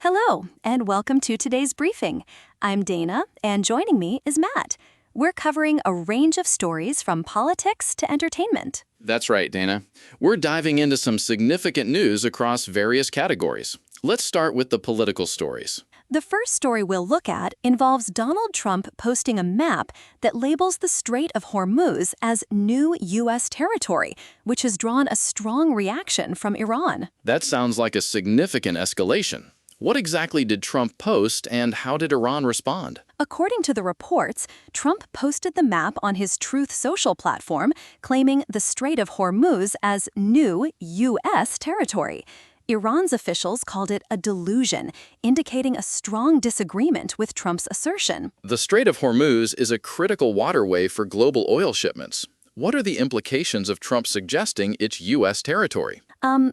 Hello, and welcome to today's briefing. I'm Dana, and joining me is Matt. We're covering a range of stories from politics to entertainment. That's right, Dana. We're diving into some significant news across various categories. Let's start with the political stories. The first story we'll look at involves Donald Trump posting a map that labels the Strait of Hormuz as new U.S. territory, which has drawn a strong reaction from Iran. That sounds like a significant escalation. What exactly did Trump post, and how did Iran respond? According to the reports, Trump posted the map on his Truth Social platform, claiming the Strait of Hormuz as new U.S. territory. Iran's officials called it a delusion, indicating a strong disagreement with Trump's assertion. The Strait of Hormuz is a critical waterway for global oil shipments. What are the implications of Trump suggesting it's U.S. territory?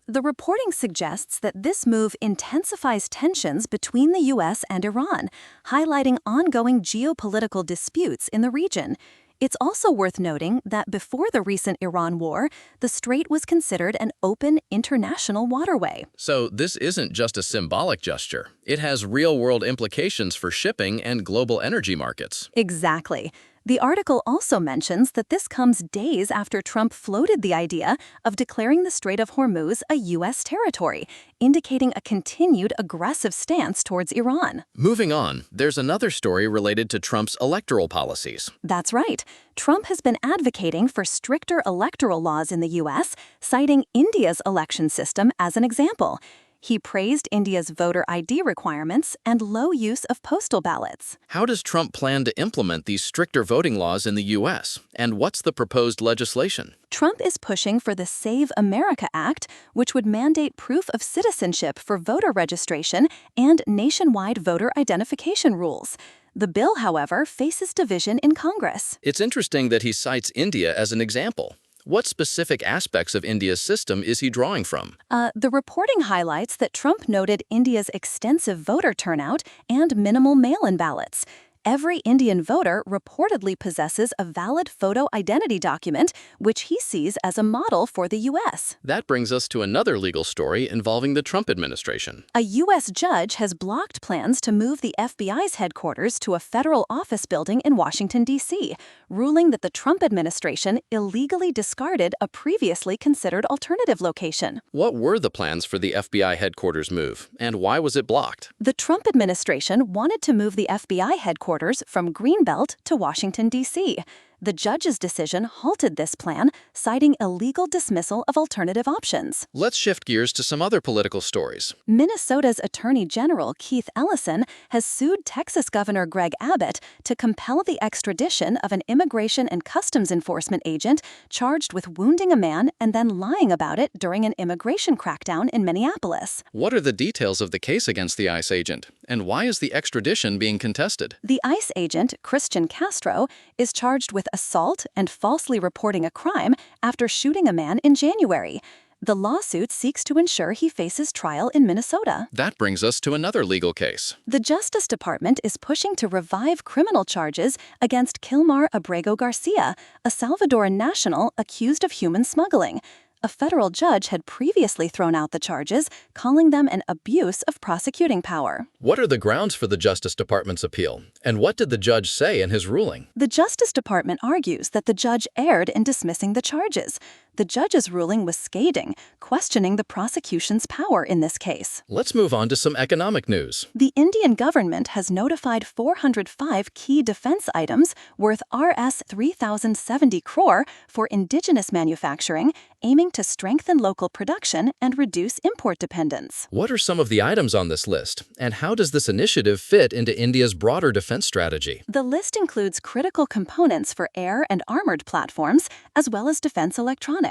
The reporting suggests that this move intensifies tensions between the U.S. and Iran, highlighting ongoing geopolitical disputes in the region. It's also worth noting that before the recent Iran war, the strait was considered an open international waterway. So this isn't just a symbolic gesture. It has real-world implications for shipping and global energy markets. Exactly. The article also mentions that this comes days after Trump floated the idea of declaring the Strait of Hormuz a U.S. territory, indicating a continued aggressive stance towards Iran. Moving on, there's another story related to Trump's electoral policies. That's right. Trump has been advocating for stricter electoral laws in the U.S., citing India's election system as an example. He praised India's voter ID requirements and low use of postal ballots. How does Trump plan to implement these stricter voting laws in the U.S., and what's the proposed legislation? Trump is pushing for the Save America Act, which would mandate proof of citizenship for voter registration and nationwide voter identification rules. The bill, however, faces division in Congress. It's interesting that he cites India as an example. What specific aspects of India's system is he drawing from? The reporting highlights that Trump noted India's extensive voter turnout and minimal mail-in ballots. Every Indian voter reportedly possesses a valid photo identity document, which he sees as a model for the U.S. That brings us to another legal story involving the Trump administration. A U.S. judge has blocked plans to move the FBI's headquarters to a federal office building in Washington, D.C., ruling that the Trump administration illegally discarded a previously considered alternative location. What were the plans for the FBI headquarters move, and why was it blocked? The Trump administration wanted to move the FBI headquarters from Greenbelt to Washington, D.C. The judge's decision halted this plan, citing illegal dismissal of alternative options. Let's shift gears to some other political stories. Minnesota's Attorney General Keith Ellison has sued Texas Governor Greg Abbott to compel the extradition of an Immigration and Customs Enforcement agent charged with wounding a man and then lying about it during an immigration crackdown in Minneapolis. What are the details of the case against the ICE agent, and why is the extradition being contested? The ICE agent, Christian Castro, is charged with assault and falsely reporting a crime after shooting a man in January. The lawsuit seeks to ensure he faces trial in Minnesota. That brings us to another legal case. The Justice Department is pushing to revive criminal charges against Kilmar Abrego Garcia, a Salvadoran national accused of human smuggling. A federal judge had previously thrown out the charges, calling them an abuse of prosecuting power. What are the grounds for the Justice Department's appeal, and what did the judge say in his ruling? The Justice Department argues that the judge erred in dismissing the charges. The judge's ruling was scathing, questioning the prosecution's power in this case. Let's move on to some economic news. The Indian government has notified 405 key defense items worth Rs 3,070 crore for indigenous manufacturing, aiming to strengthen local production and reduce import dependence. What are some of the items on this list, and how does this initiative fit into India's broader defense strategy? The list includes critical components for air and armored platforms, as well as defense electronics.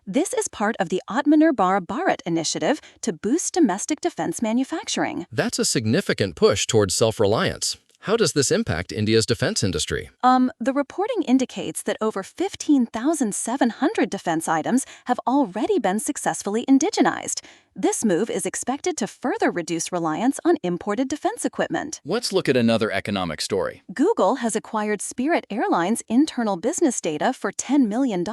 This is part of the Atmanirbhar Bharat initiative to boost domestic defense manufacturing. That's a significant push towards self-reliance. How does this impact India's defense industry? The reporting indicates that over 15,700 defense items have already been successfully indigenized. This move is expected to further reduce reliance on imported defense equipment. Let's look at another economic story. Google has acquired Spirit Airlines' internal business data for $10 million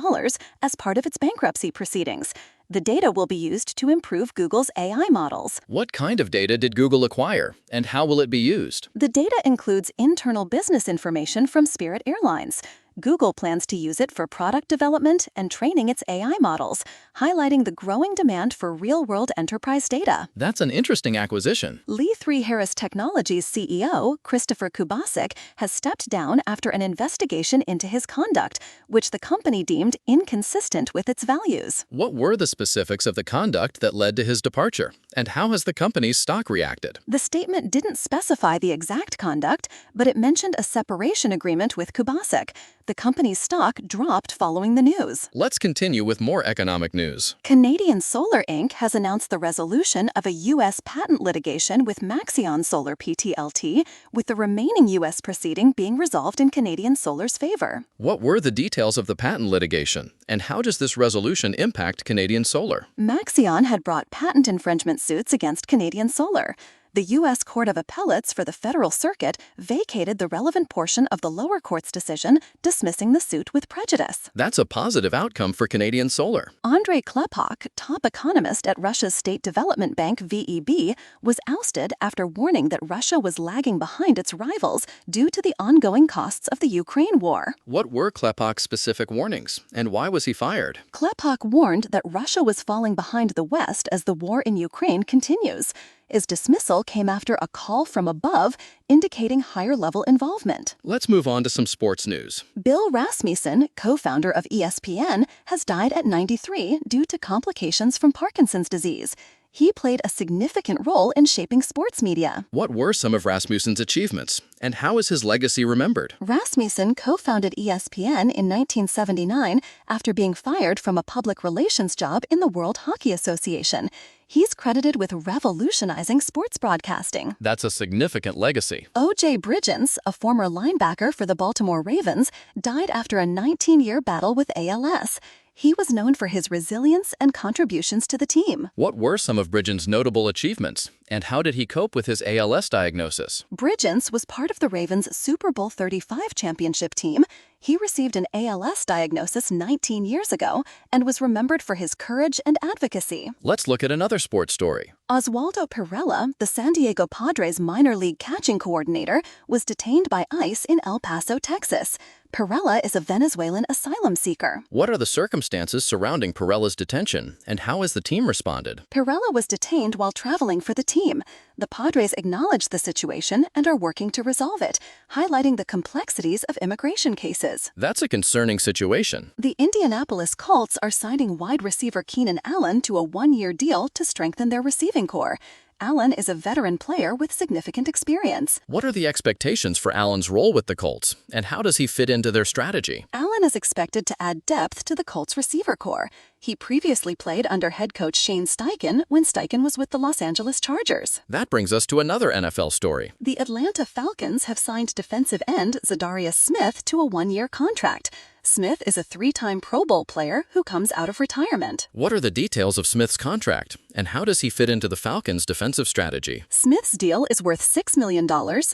as part of its bankruptcy proceedings. The data will be used to improve Google's AI models. What kind of data did Google acquire, and how will it be used? The data includes internal business information from Spirit Airlines. Google plans to use it for product development and training its AI models, highlighting the growing demand for real-world enterprise data. That's an interesting acquisition. Lee3 Harris Technologies CEO, Christopher Kubasik, has stepped down after an investigation into his conduct, which the company deemed inconsistent with its values. What were the specifics of the conduct that led to his departure, and how has the company's stock reacted? The statement didn't specify the exact conduct, but it mentioned a separation agreement with Kubasik. The company's stock dropped following the news. Let's continue with more economic news. Canadian Solar Inc. has announced the resolution of a U.S. patent litigation with Maxeon Solar Pty, with the remaining U.S. proceeding being resolved in Canadian Solar's favor. What were the details of the patent litigation, and how does this resolution impact Canadian Solar? Maxeon had brought patent infringement suits against Canadian Solar. The U.S. Court of Appellates for the Federal Circuit vacated the relevant portion of the lower court's decision, dismissing the suit with prejudice. That's a positive outcome for Canadian Solar. Andrei Klepok, top economist at Russia's State Development Bank VEB, was ousted after warning that Russia was lagging behind its rivals due to the ongoing costs of the Ukraine war. What were Klepok's specific warnings, and why was he fired? Klepok warned that Russia was falling behind the West as the war in Ukraine continues. His dismissal came after a call from above indicating higher-level involvement. Let's move on to some sports news. Bill Rasmussen, co-founder of ESPN, has died at 93 due to complications from Parkinson's disease. He played a significant role in shaping sports media. What were some of Rasmussen's achievements, and how is his legacy remembered? Rasmussen co-founded ESPN in 1979 after being fired from a public relations job in the World Hockey Association. He's credited with revolutionizing sports broadcasting. That's a significant legacy. O.J. Bridgens, a former linebacker for the Baltimore Ravens, died after a 19-year battle with ALS. He was known for his resilience and contributions to the team. What were some of Bridgens' notable achievements, and how did he cope with his ALS diagnosis? Bridgens was part of the Ravens' Super Bowl 35 championship team. He received an ALS diagnosis 19 years ago and was remembered for his courage and advocacy. Let's look at another sports story. Oswaldo Perella, the San Diego Padres minor league catching coordinator, was detained by ICE in El Paso, Texas. Perella is a Venezuelan asylum seeker. What are the circumstances surrounding Perella's detention, and how has the team responded? Perella was detained while traveling for the team. The Padres acknowledged the situation and are working to resolve it, highlighting the complexities of immigration cases. That's a concerning situation. The Indianapolis Colts are signing wide receiver Keenan Allen to a one-year deal to strengthen their receiving core. Allen is a veteran player with significant experience. What are the expectations for Allen's role with the Colts, and how does he fit into their strategy? Allen is expected to add depth to the Colts receiver core. He previously played under head coach Shane Steichen when Steichen was with the Los Angeles Chargers. That brings us to another NFL story. The Atlanta Falcons have signed defensive end Zadarius Smith to a one-year contract. Smith is a three-time Pro Bowl player who comes out of retirement. What are the details of Smith's contract, and how does he fit into the Falcons' defensive strategy? Smith's deal is worth $6 million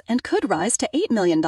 and could rise to $8 million.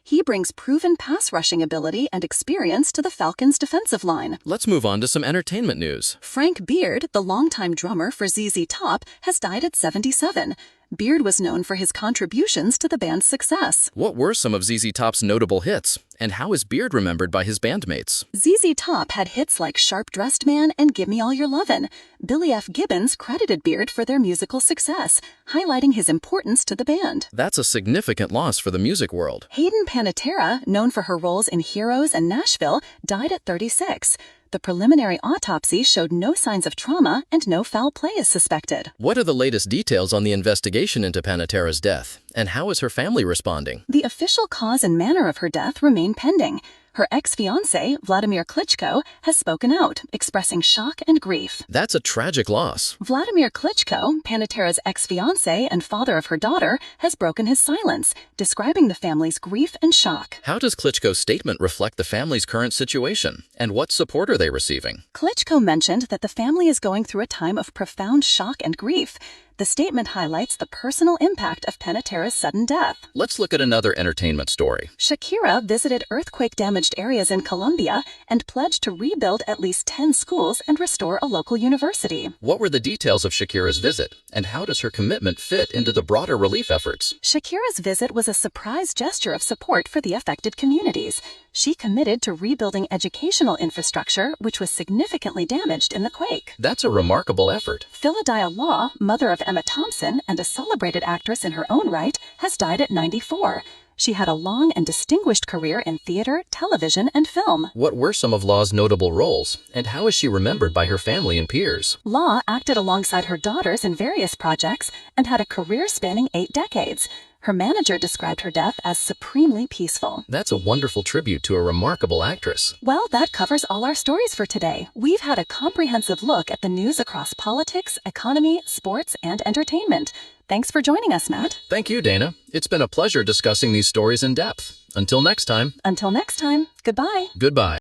He brings proven pass rushing ability and experience to the Falcons' defensive line. Let's move on to some entertainment news. Frank Beard, the longtime drummer for ZZ Top, has died at 77. Beard was known for his contributions to the band's success. What were some of ZZ Top's notable hits, and how is Beard remembered by his bandmates? ZZ Top had hits like Sharp Dressed Man and Give Me All Your Lovin'. Billy F. Gibbons credited Beard for their musical success, highlighting his importance to the band. That's a significant loss for the music world. Hayden Panettiere, known for her roles in Heroes and Nashville, died at 36. The preliminary autopsy showed no signs of trauma and no foul play is suspected. What are the latest details on the investigation into Panettiere's death, and how is her family responding? The official cause and manner of her death remain pending. Her ex-fiancé, Vladimir Klitschko, has spoken out, expressing shock and grief. That's a tragic loss. Vladimir Klitschko, Panettiere's ex-fiancé and father of her daughter, has broken his silence, describing the family's grief and shock. How does Klitschko's statement reflect the family's current situation, and what support are they receiving? Klitschko mentioned that the family is going through a time of profound shock and grief. The statement highlights the personal impact of Penatera's sudden death. Let's look at another entertainment story. Shakira visited earthquake-damaged areas in Colombia and pledged to rebuild at least 10 schools and restore a local university. What were the details of Shakira's visit, and how does her commitment fit into the broader relief efforts? Shakira's visit was a surprise gesture of support for the affected communities. She committed to rebuilding educational infrastructure, which was significantly damaged in the quake. That's a remarkable effort. Philadiah Law, mother of Emma Thompson and a celebrated actress in her own right, has died at 94. She had a long and distinguished career in theater, television, and film. What were some of Law's notable roles, and how is she remembered by her family and peers? Law acted alongside her daughters in various projects and had a career spanning 8 decades. Her manager described her death as supremely peaceful. That's a wonderful tribute to a remarkable actress. Well, that covers all our stories for today. We've had a comprehensive look at the news across politics, economy, sports, and entertainment. Thanks for joining us, Matt. Thank you, Dana. It's been a pleasure discussing these stories in depth. Until next time. Until next time, goodbye. Goodbye.